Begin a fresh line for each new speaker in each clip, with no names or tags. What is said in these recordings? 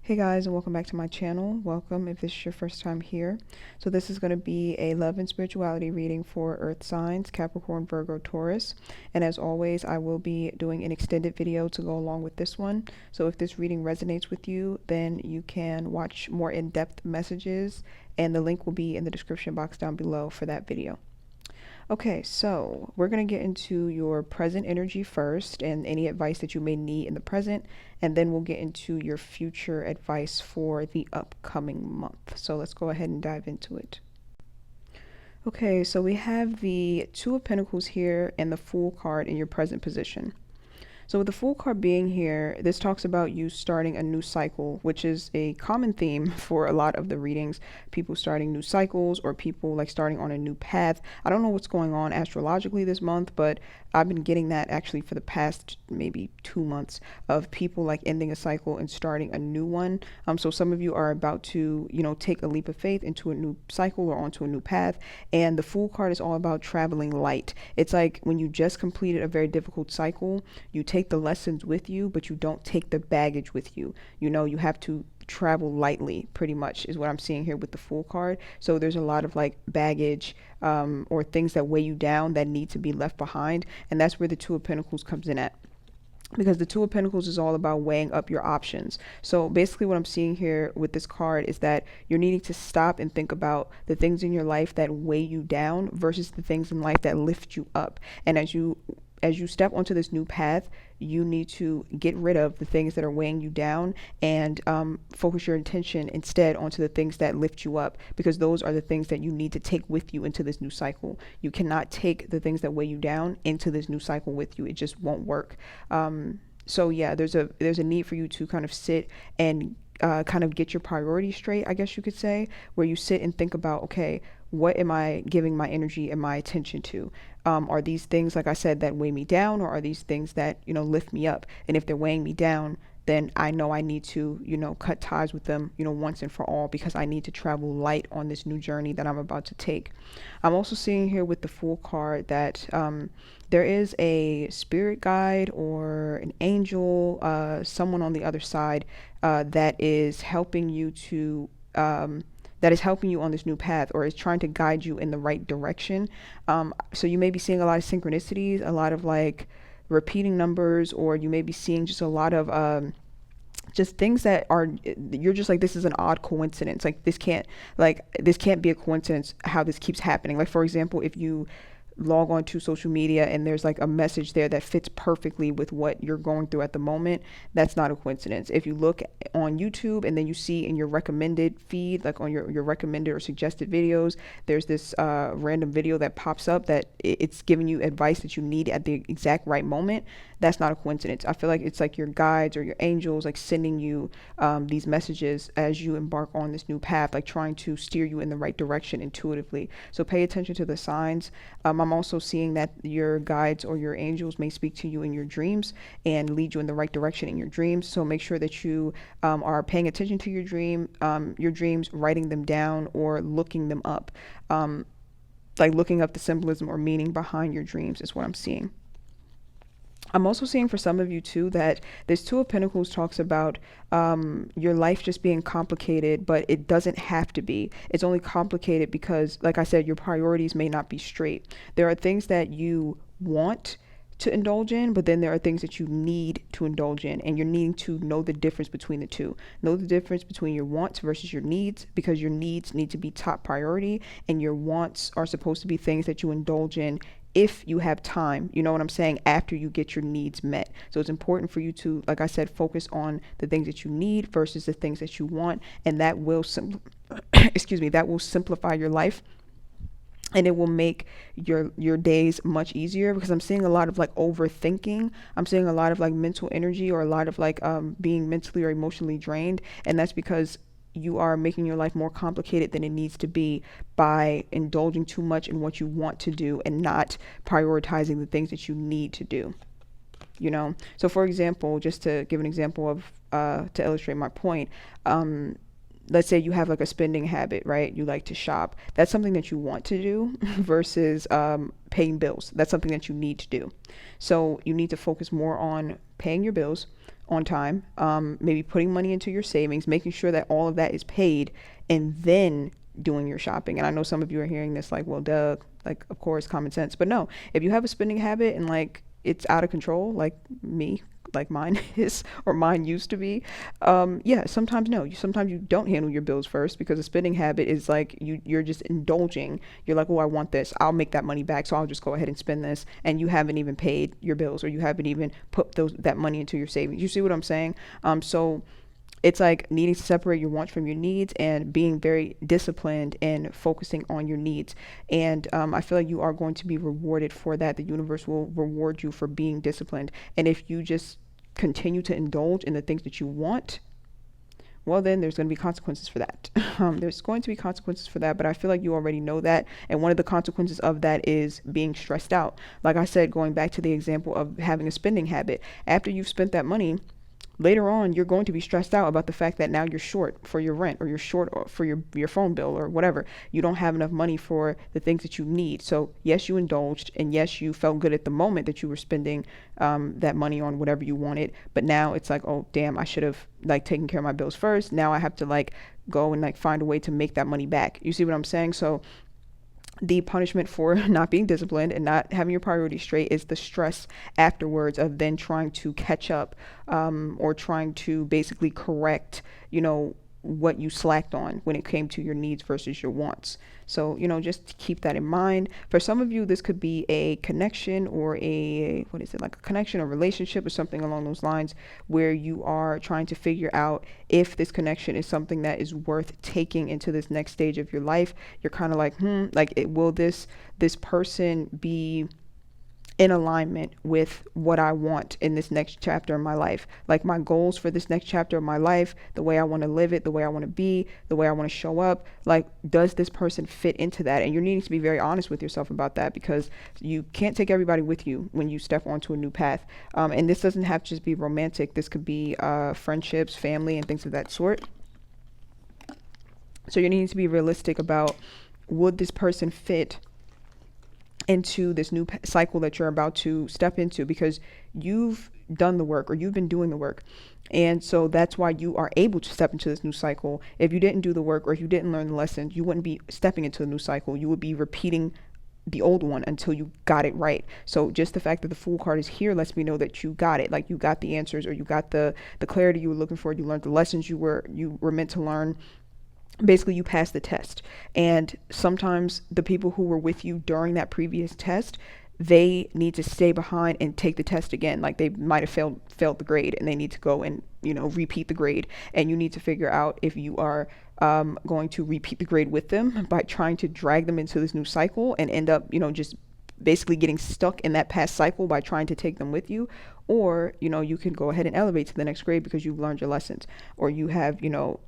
Hey guys, and welcome back to my channel. Welcome if this is your first time here. So this is going to be a love and spirituality reading for earth signs, Capricorn, Virgo, Taurus. And as always, I will be doing an extended video to go along with this one. So if this reading resonates with you, then you can watch more in-depth messages, and the link will be in the description box down below for that video. Okay, so we're going to get into your present energy first and any advice that you may need in the present, and then we'll get into your future advice for the upcoming month. So let's go ahead and dive into it. Okay, so we have the Two of Pentacles here and the Fool card in your present position. So with the Fool card being here, this talks about you starting a new cycle, which is a common theme for a lot of the readings. People starting new cycles or people like starting on a new path. I don't know what's going on astrologically this month, but I've been getting that actually for the past maybe 2 months of people like ending a cycle and starting a new one. So some of you are about to, take a leap of faith into a new cycle or onto a new path. And the Fool card is all about traveling light. It's like when you just completed a very difficult cycle, you take the lessons with you, but you don't take the baggage with you. You have to travel lightly, pretty much is what I'm seeing here with the Fool card. So there's a lot of like baggage or things that weigh you down that need to be left behind. And that's where the Two of Pentacles comes in at. Because the Two of Pentacles is all about weighing up your options. So basically what I'm seeing here with this card is that you're needing to stop and think about the things in your life that weigh you down versus the things in life that lift you up. And as you step onto this new path, you need to get rid of the things that are weighing you down and focus your attention instead onto the things that lift you up, because those are the things that you need to take with you into this new cycle. You cannot take the things that weigh you down into this new cycle with you. It just won't work. So yeah, there's a need for you to kind of sit and kind of get your priorities straight, I guess you could say, where you sit and think about, okay, what am I giving my energy and my attention to? Are these things, like I said, that weigh me down, or are these things that, lift me up? And if they're weighing me down, then I know I need to, cut ties with them, once and for all, because I need to travel light on this new journey that I'm about to take. I'm also seeing here with the Fool card that there is a spirit guide or an angel, someone on the other side that is helping you to that is helping you on this new path, or is trying to guide you in the right direction. So you may be seeing a lot of synchronicities, a lot of like repeating numbers, or you may be seeing just a lot of just things that are, you're just like, this is an odd coincidence. This can't be a coincidence how this keeps happening. Like, for example, if you log on to social media and there's like a message there that fits perfectly with what you're going through at the moment, that's not a coincidence. If you look on YouTube and then you see in your recommended feed, like on your recommended or suggested videos, there's this random video that pops up that it's giving you advice that you need at the exact right moment, that's not a coincidence. I feel like it's like your guides or your angels like sending you these messages as you embark on this new path, like trying to steer you in the right direction intuitively. So pay attention to the signs. I'm also seeing that your guides or your angels may speak to you in your dreams and lead you in the right direction in your dreams. So make sure that you are paying attention to your dreams, writing them down or looking them up. Like looking up the symbolism or meaning behind your dreams is what I'm seeing. I'm also seeing for some of you too that this Two of Pentacles talks about your life just being complicated, but it doesn't have to be. It's only complicated because, like I said, your priorities may not be straight. There are things that you want to indulge in, but then there are things that you need to indulge in, and you're needing to know the difference between the two. Know the difference between your wants versus your needs, because your needs need to be top priority and your wants are supposed to be things that you indulge in if you have time, you know what I'm saying, after you get your needs met. So it's important for you to, like I said, focus on the things that you need versus the things that you want, and that will that will simplify your life. And it will make your days much easier, because I'm seeing a lot of like overthinking. I'm seeing a lot of like mental energy, or a lot of like being mentally or emotionally drained. And that's because you are making your life more complicated than it needs to be by indulging too much in what you want to do and not prioritizing the things that you need to do. So for example, just to give an example of to illustrate my point, let's say you have like a spending habit, right? You like to shop. That's something that you want to do versus paying bills. That's something that you need to do. So you need to focus more on paying your bills, on time, maybe putting money into your savings, making sure that all of that is paid, and then doing your shopping. And I know some of you are hearing this like, well, duh, like, of course, common sense. But no, if you have a spending habit and like it's out of control, like me, like mine is, or mine used to be, yeah, sometimes no, sometimes you don't handle your bills first, because a spending habit is like you're just indulging. You're like, oh, I want this, I'll make that money back, so I'll just go ahead and spend this, and you haven't even paid your bills, or you haven't even put that money into your savings. You see what I'm saying? So it's like needing to separate your wants from your needs, and being very disciplined and focusing on your needs. And I feel like you are going to be rewarded for that. The universe will reward you for being disciplined. And if you just continue to indulge in the things that you want, well, then there's going to be consequences for that. There's going to be consequences for that, but I feel like you already know that. And one of the consequences of that is being stressed out. Like I said, going back to the example of having a spending habit, after you've spent that money, later on, you're going to be stressed out about the fact that now you're short for your rent, or you're short for your phone bill, or whatever. You don't have enough money for the things that you need. So yes, you indulged, and yes, you felt good at the moment that you were spending that money on whatever you wanted. But now it's like, oh, damn, I should have like taken care of my bills first. Now I have to like go and like find a way to make that money back. You see what I'm saying? So the punishment for not being disciplined and not having your priorities straight is the stress afterwards of then trying to catch up, or trying to basically correct, what you slacked on when it came to your needs versus your wants. So, just keep that in mind. For some of you, this could be a connection, or like a connection or relationship or something along those lines, where you are trying to figure out if this connection is something that is worth taking into this next stage of your life. You're kind of like, will this person be in alignment with what I want in this next chapter of my life? Like my goals for this next chapter of my life, the way I want to live it, the way I want to be, the way I want to show up. Like, does this person fit into that? And you're needing to be very honest with yourself about that, because you can't take everybody with you when you step onto a new path. And this doesn't have to just be romantic. This could be friendships, family, and things of that sort. So you need to be realistic about, would this person fit into this new cycle that you're about to step into, because you've done the work, or you've been doing the work. And so that's why you are able to step into this new cycle. If you didn't do the work, or if you didn't learn the lessons, you wouldn't be stepping into the new cycle. You would be repeating the old one until you got it right. So just the fact that the Fool card is here lets me know that you got it. Like, you got the answers, or you got the clarity you were looking for. You learned the lessons you were meant to learn. Basically, you passed the test. And sometimes the people who were with you during that previous test, they need to stay behind and take the test again. Like, they might have failed the grade, and they need to go and repeat the grade. And you need to figure out if you are going to repeat the grade with them by trying to drag them into this new cycle, and end up just basically getting stuck in that past cycle by trying to take them with you. Or you can go ahead and elevate to the next grade because you've learned your lessons, or you have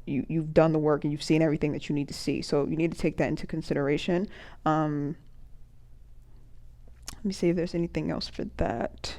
you've done the work, and you've seen everything that you need to see. So you need to take that into consideration. Let me see if there's anything else for that.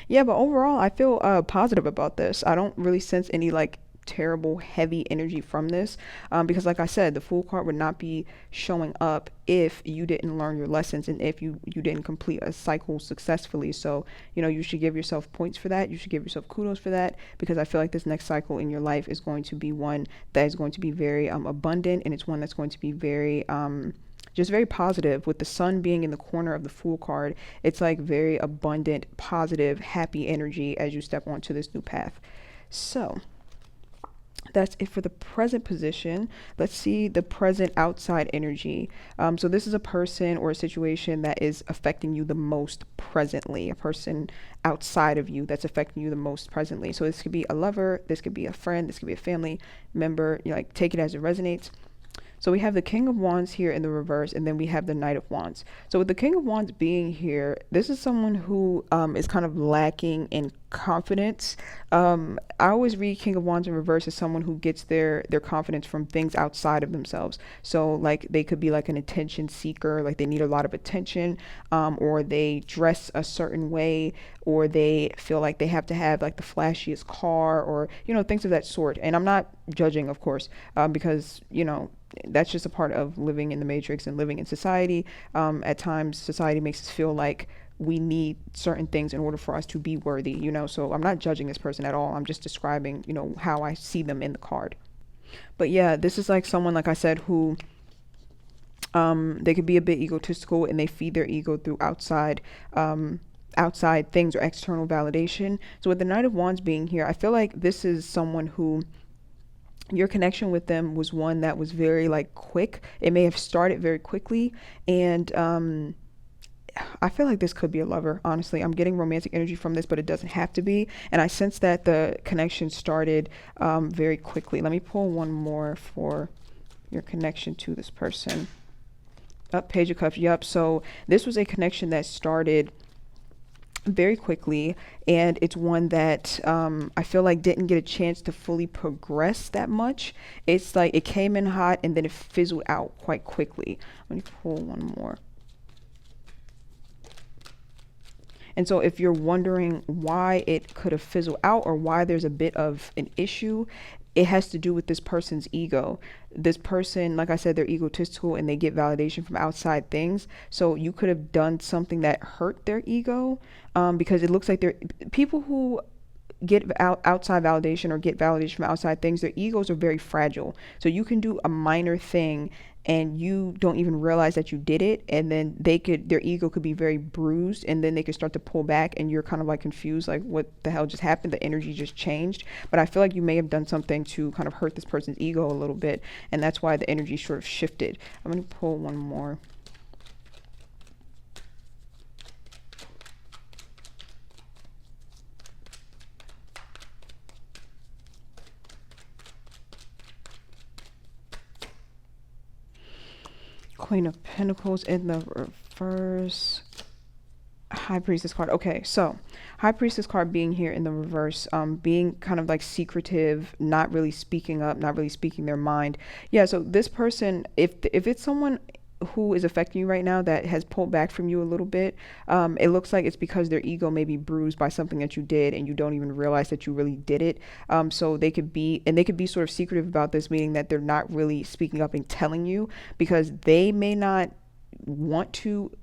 Yeah, but overall, I feel positive about this. I don't really sense any like terrible heavy energy from this, because like I said, the Fool card would not be showing up if you didn't learn your lessons, and if you didn't complete a cycle successfully. So you should give yourself points for that. You should give yourself kudos for that, because I feel like this next cycle in your life is going to be one that is going to be very abundant, and it's one that's going to be very just very positive. With the sun being in the corner of the Fool card, it's like very abundant, positive, happy energy as you step onto this new path. So that's it for the present position. Let's see the present outside energy. So this is a person or a situation that is affecting you the most presently, a person outside of you that's affecting you the most presently. So this could be a lover, this could be a friend, this could be a family member. Like, take it as it resonates. So we have the King of Wands here in the reverse, and then we have the Knight of Wands. So with the King of Wands being here, this is someone who is kind of lacking in confidence. I always read King of Wands in reverse as someone who gets their confidence from things outside of themselves. So like, they could be like an attention seeker, like they need a lot of attention, or they dress a certain way, or they feel like they have to have like the flashiest car, or things of that sort. And I'm not judging, of course, because that's just a part of living in the matrix and living in society. At times, society makes us feel like we need certain things in order for us to be worthy, you know. So I'm not judging this person at all. I'm just describing, you know, how I see them in the card. But yeah, this is like someone, like I said, who they could be a bit egotistical, and they feed their ego through outside things or external validation. So with the Knight of Wands being here, I feel like this is someone who, your connection with them was one that was very like quick. It may have started very quickly, and I feel like this could be a lover. Honestly, I'm getting romantic energy from this, but it doesn't have to be. And I sense that the connection started very quickly. Let me pull one more for your connection to this person. Page of Cups. Yep. So this was a connection that started very quickly, and it's one that I feel like didn't get a chance to fully progress that much. It's like it came in hot and then it fizzled out quite quickly. Let me pull one more. And so if you're wondering why it could have fizzled out or why there's a bit of an issue, it has to do with this person's ego. This person, like I said, they're egotistical and they get validation from outside things. So you could have done something that hurt their ego, because it looks like they're people who get outside validation or get validation from outside things, their egos are very fragile. So you can do a minor thing and you don't even realize that you did it, and then their ego could be very bruised, and then they could start to pull back, and you're kind of like confused, like what the hell just happened? The energy just changed. But I feel like you may have done something to kind of hurt this person's ego a little bit, and that's why the energy sort of shifted. I'm going to pull one more. Queen of Pentacles in the reverse. High Priestess card. Okay, so High Priestess card being here in the reverse, being kind of like secretive, not really speaking up, not really speaking their mind. Yeah, so this person, if it's someone who is affecting you right now that has pulled back from you a little bit, it looks like it's because their ego may be bruised by something that you did and you don't even realize that you really did it. So they could be sort of secretive about this, meaning that they're not really speaking up and telling you because they may not want to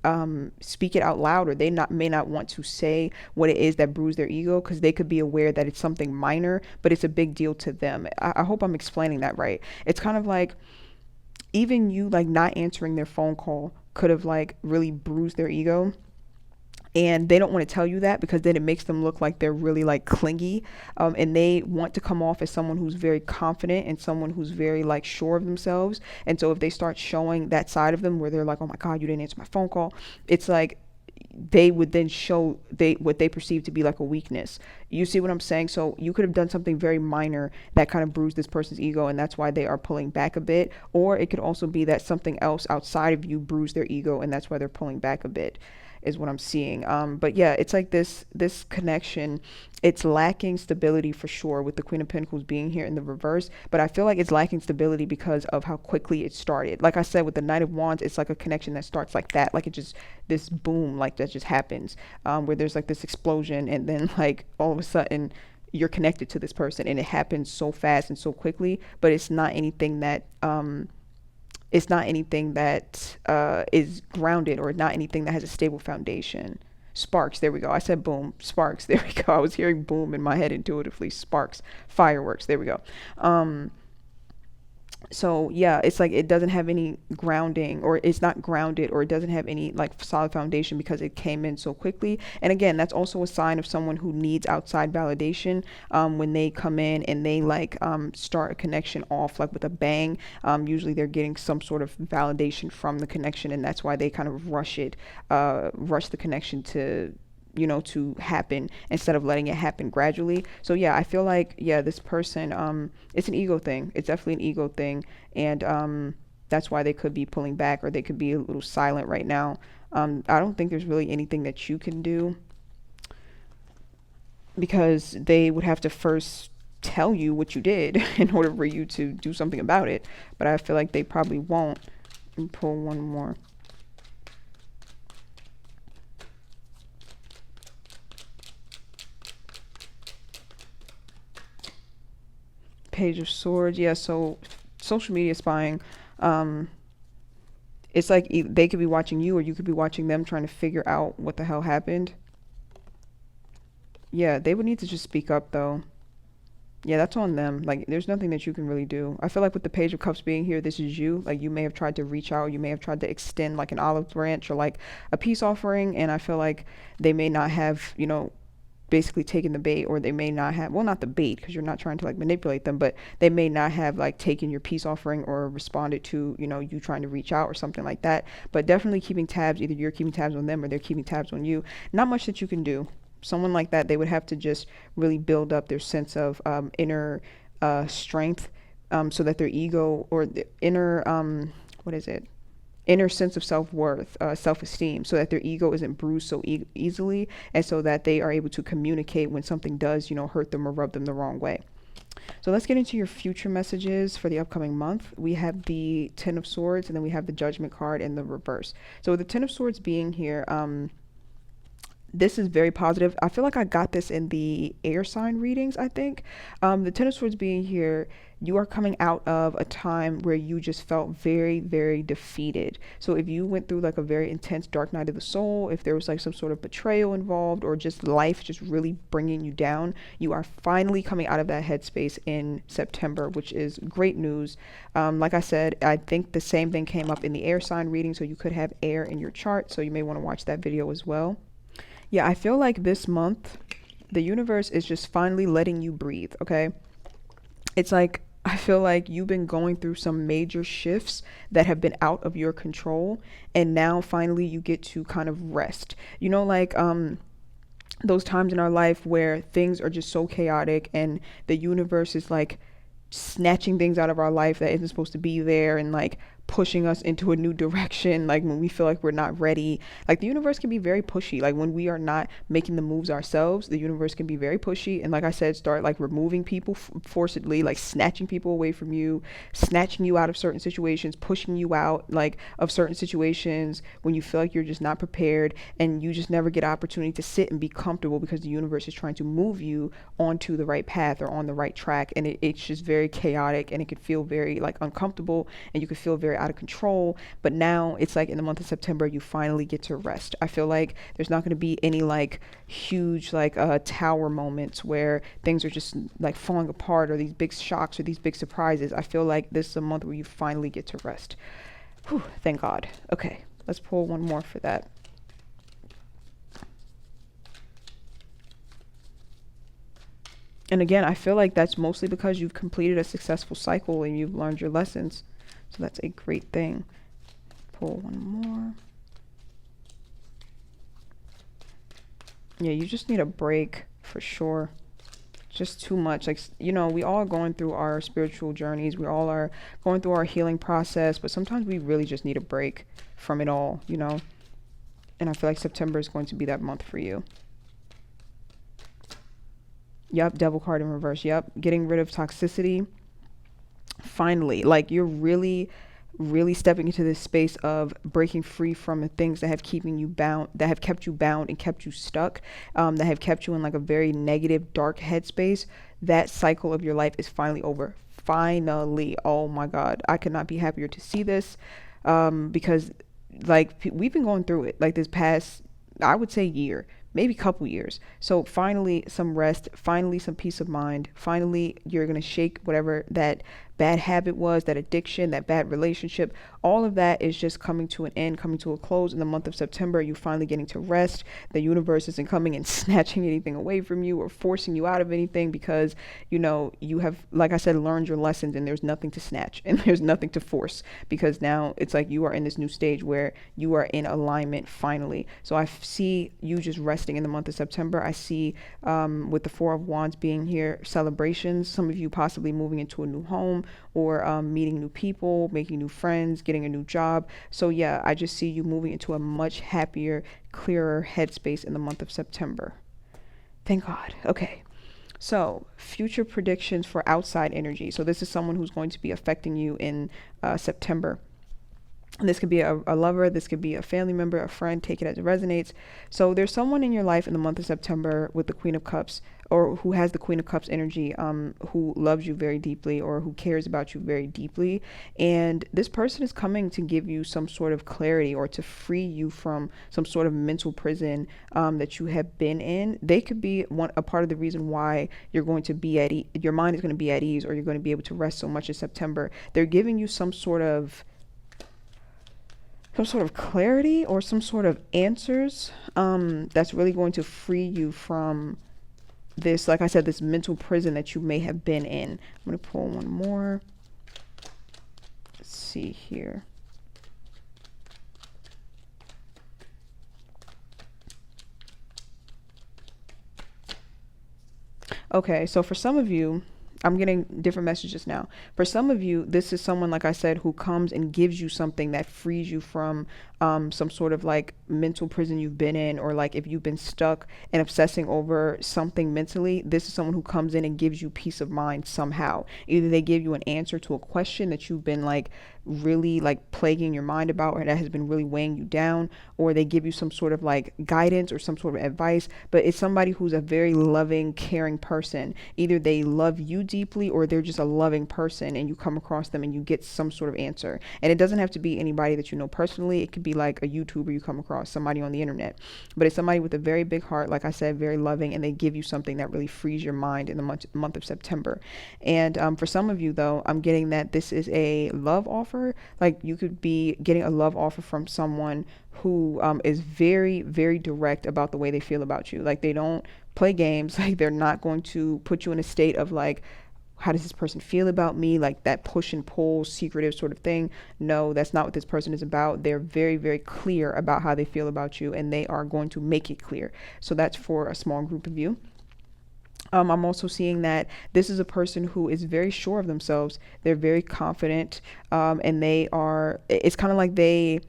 speak it out loud, or they may not want to say what it is that bruised their ego, because they could be aware that it's something minor, but it's a big deal to them. I hope I'm explaining that right. It's kind of like even you like not answering their phone call could have like really bruised their ego, and they don't want to tell you that because then it makes them look like they're really like clingy, and they want to come off as someone who's very confident and someone who's very like sure of themselves. And so if they start showing that side of them where they're like, oh my God, you didn't answer my phone call, it's like they would then show what they perceive to be like a weakness. You see what I'm saying? So you could have done something very minor that kind of bruised this person's ego, and that's why they are pulling back a bit. Or it could also be that something else outside of you bruised their ego, and that's why they're pulling back a bit, is what I'm seeing. But yeah, it's like this connection, it's lacking stability for sure, with the Queen of Pentacles being here in the reverse. But I feel like it's lacking stability because of how quickly it started. Like I said, with the Knight of Wands, it's like a connection that starts like that, like it just, this boom, like that just happens, where there's like this explosion, and then like all of a sudden you're connected to this person, and it happens so fast and so quickly. But it's not anything that is grounded, or not anything that has a stable foundation. Sparks, there we go. I said boom, sparks, there we go. I was hearing boom in my head intuitively. Sparks, fireworks, there we go. So yeah, it's like it doesn't have any grounding, or it's not grounded, or it doesn't have any like solid foundation because it came in so quickly. And again, that's also a sign of someone who needs outside validation. When they come in and they like start a connection off like with a bang, usually they're getting some sort of validation from the connection, and that's why they kind of rush the connection to happen, instead of letting it happen gradually. So yeah, I feel like, yeah, this person, it's an ego thing. It's definitely an ego thing. And that's why they could be pulling back, or they could be a little silent right now. I don't think there's really anything that you can do, because they would have to first tell you what you did in order for you to do something about it. But I feel like they probably won't. Let me pull one more. Page of Swords. Yeah, so social media spying, It's like they could be watching you or you could be watching them trying to figure out what the hell happened. Yeah, they would need to just speak up though. Yeah, that's on them. Like, there's nothing that you can really do. I feel like with the Page of Cups being here, this is you. Like, you may have tried to reach out, you may have tried to extend like an olive branch or like a peace offering, and I feel like they may not have, basically taken the bait, or they may not have, well, not the bait, because you're not trying to like manipulate them, but they may not have like taken your peace offering or responded to, you trying to reach out or something like that. But definitely keeping tabs, either you're keeping tabs on them or they're keeping tabs on you. Not much that you can do. Someone like that, they would have to just really build up their sense of inner strength, so that their ego or the inner, what is it? Inner sense of self-worth, self-esteem, so that their ego isn't bruised so easily, and so that they are able to communicate when something does, hurt them or rub them the wrong way. So let's get into your future messages for the upcoming month. We have the Ten of Swords, and then we have the Judgment card in the reverse. So with the Ten of Swords being here, this is very positive. I feel like I got this in the air sign readings, I think. The Ten of Swords being here, you are coming out of a time where you just felt very, very defeated. So if you went through like a very intense dark night of the soul, if there was like some sort of betrayal involved, or just life just really bringing you down, you are finally coming out of that headspace in September, which is great news. Like I said, I think the same thing came up in the air sign reading, so you could have air in your chart. So you may want to watch that video as well. Yeah, I feel like this month, the universe is just finally letting you breathe, okay? It's like, I feel like you've been going through some major shifts that have been out of your control, and now finally you get to kind of rest. Like, those times in our life where things are just so chaotic and the universe is like snatching things out of our life that isn't supposed to be there, and like pushing us into a new direction, like when we feel like we're not ready. Like, the universe can be very pushy. Like, when we are not making the moves ourselves, the universe can be very pushy, and like I said, start like removing people forcibly, like snatching people away from you, snatching you out of certain situations, pushing you out like of certain situations when you feel like you're just not prepared, and you just never get an opportunity to sit and be comfortable, because the universe is trying to move you onto the right path or on the right track, and it's just very chaotic, and it could feel very like uncomfortable, and you could feel very out of control. But now it's like in the month of September, you finally get to rest. I feel like there's not going to be any like huge like tower moments where things are just like falling apart, or these big shocks or these big surprises. I feel like this is a month where you finally get to rest. Whew, thank God. Okay, let's pull one more for that. And again, I feel like that's mostly because you've completed a successful cycle and you've learned your lessons. So that's a great thing. Pull one more. Yeah, you just need a break for sure. Just too much. Like, we all are going through our spiritual journeys. We all are going through our healing process, but sometimes we really just need a break from it all, And I feel like September is going to be that month for you. Yep, Devil card in reverse. Yep, getting rid of toxicity. Finally, like, you're really stepping into this space of breaking free from the things that have keeping you bound, that have kept you bound and kept you stuck, that have kept you in like a very negative, dark headspace. That cycle of your life is finally over. Finally. Oh my God, I could not be happier to see this, because like we've been going through it like this past, I would say, year, maybe couple years. So finally some rest, finally some peace of mind, finally you're going to shake whatever that bad habit was, that addiction, that bad relationship. All of that is just coming to an end, coming to a close in the month of September. You finally getting to rest. The universe isn't coming and snatching anything away from you or forcing you out of anything, because you have, like I said, learned your lessons, and there's nothing to snatch and there's nothing to force, because now it's like you are in this new stage where you are in alignment finally. So I see you just resting in the month of September. I see with the Four of Wands being here, celebrations, some of you possibly moving into a new home, or meeting new people, making new friends, getting a new job. So yeah, I just see you moving into a much happier, clearer headspace in the month of September. Thank God. Okay. So future predictions for outside energy. So this is someone who's going to be affecting you in September. This could be a lover, this could be a family member, a friend, take it as it resonates. So there's someone in your life in the month of September with the Queen of Cups, or who has the Queen of Cups energy, who loves you very deeply or who cares about you very deeply. And this person is coming to give you some sort of clarity or to free you from some sort of mental prison that you have been in. They could be a part of the reason why you're going to be your mind is going to be at ease, or you're going to be able to rest so much in September. They're giving you some sort of clarity or some sort of answers that's really going to free you from this, like I said, this mental prison that you may have been in. I'm going to pull one more. Let's see here. Okay, so for some of you, I'm getting different messages now. For some of you, this is someone, like I said, who comes and gives you something that frees you from some sort of like mental prison you've been in, or like if you've been stuck and obsessing over something mentally, this is someone who comes in and gives you peace of mind somehow. Either they give you an answer to a question that you've been like really like plaguing your mind about, or that has been really weighing you down, or they give you some sort of like guidance or some sort of advice. But it's somebody who's a very loving, caring person. Either they love you deeply, or they're just a loving person, and you come across them and you get some sort of answer. And it doesn't have to be anybody that you know personally. It could be like a YouTuber you come across, somebody on the internet. But it's somebody with a very big heart, like I said, very loving, and they give you something that really frees your mind in the month of September. And for some of you, though, I'm getting that this is a love offer. Like you could be getting a love offer from someone who is very, very direct about the way they feel about you. Like they don't play games. Like they're not going to put you in a state of like, how does this person feel about me? Like that push and pull, secretive sort of thing. No, that's not what this person is about. They're very, very clear about how they feel about you, and they are going to make it clear. So that's for a small group of you. I'm also seeing that this is a person who is very sure of themselves. They're very confident, and it's kind of like they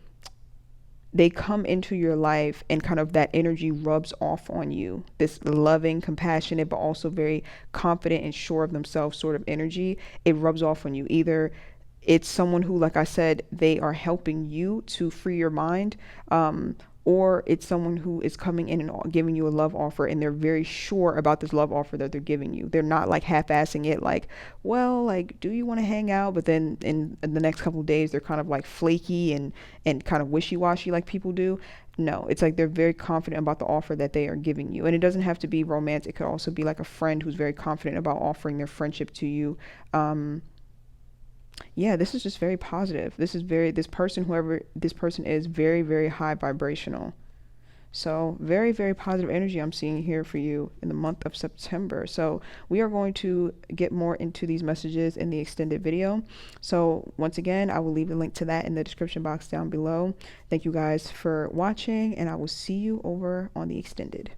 come into your life and kind of that energy rubs off on you. This loving, compassionate, but also very confident and sure of themselves sort of energy, it rubs off on you. Either it's someone who, like I said, they are helping you to free your mind, or it's someone who is coming in and giving you a love offer, and they're very sure about this love offer that they're giving you. They're not like half-assing it, like, well, like, do you want to hang out? But then in the next couple of days, they're kind of like flaky and kind of wishy-washy like people do. No, it's like they're very confident about the offer that they are giving you. And it doesn't have to be romance. It could also be like a friend who's very confident about offering their friendship to you. Yeah, this is just very positive. This person, whoever this person is, very, very high vibrational. So very, very positive energy I'm seeing here for you in the month of September. So we are going to get more into these messages in the extended video. So once again, I will leave the link to that in the description box down below. Thank you guys for watching, and I will see you over on the extended.